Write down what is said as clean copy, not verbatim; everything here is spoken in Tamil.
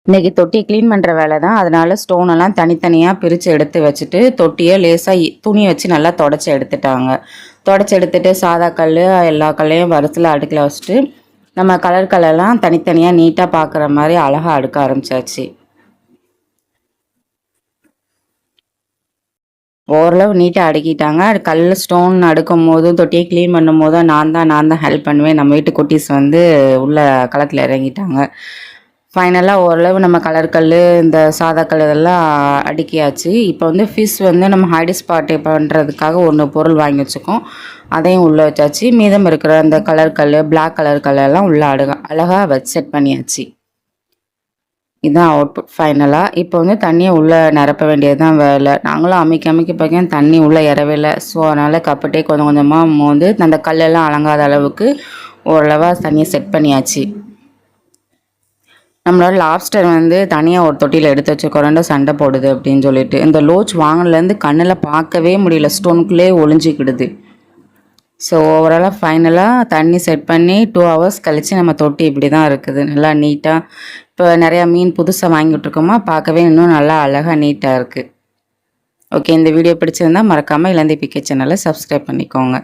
இன்றைக்கி தொட்டி க்ளீன் பண்ணுற வேலை தான். அதனால் ஸ்டோனெல்லாம் தனித்தனியாக பிரித்து எடுத்து வச்சுட்டு தொட்டியை லேசாக துணி வச்சு நல்லா தொடச்சி எடுத்துட்டாங்க. தொடச்சி எடுத்துகிட்டு சாதா கல் எல்லா கல்லையும் வரிசையில் அடுக்கில் வச்சுட்டு நம்ம கலர்லாம் தனித்தனியாக நீட்டாக பார்க்குற மாதிரி அழகாக அடுக்க ஆரம்பித்தாச்சு. ஓரளவு நீட்டாக அடுக்கிட்டாங்க. கல் ஸ்டோன் அடுக்கும் போதும் தொட்டியை க்ளீன் பண்ணும் போதும் நான் தான் ஹெல்ப் பண்ணுவேன். நம்ம வீட்டு குட்டீஸ் உள்ள களத்தில் இறங்கிட்டாங்க. ஃபைனலாக ஓரளவு நம்ம கல் இந்த சாதா கல் இதெல்லாம் அடுக்கியாச்சு. இப்போ ஃபிஷ் நம்ம ஹைடிஸ் பார்ட்டி பண்ணுறதுக்காக ஒன்று பொருள் வாங்கி வச்சுக்கோம். அதையும் உள்ளே வச்சாச்சு. மீதம் இருக்கிற அந்த கல் பிளாக் கலர் கல்லெல்லாம் உள்ளே அழகாக செட் பண்ணியாச்சு. இதுதான் அவுட்புட் ஃபைனலாக. இப்போ தண்ணியை உள்ளே நிரப்ப வேண்டியது தான் வேலை. நாங்களும் அமைக்க பார்க்க தண்ணி உள்ளே ஏறவே இல்லை. ஸோ அதனால் கப்பட்டே கொஞ்சம் கொஞ்சமாக அந்த கல்லெல்லாம் அலங்காத அளவுக்கு ஓரளவாக தண்ணியை செட் பண்ணியாச்சு. நம்மளோட லாப்ஸ்டர் தனியாக ஒரு தொட்டியில் எடுத்து வச்சுக்கிறோண்ட சண்டை போடுது அப்படின்னு சொல்லிட்டு இந்த லோச் வாங்கினதுலேருந்து கண்ணில் பார்க்கவே முடியல, ஸ்டோனுக்குள்ளே ஒளிஞ்சிக்கிடுது. ஸோ ஓவராலாக ஃபைனலாக தண்ணி செட் பண்ணி 2 hours கழித்து நம்ம தொட்டி இப்படி தான் இருக்குது. நல்லா நீட்டாக இப்போ நிறையா மீன் புதுசாக வாங்கி விட்ருக்கோமா, பார்க்கவே இன்னும் நல்லா அழகாக நீட்டாக இருக்குது. ஓகே, இந்த வீடியோ பிடிச்சிருந்தால் மறக்காமல் இளந்தி பிகே சேனலை சப்ஸ்கிரைப் பண்ணிக்கோங்க.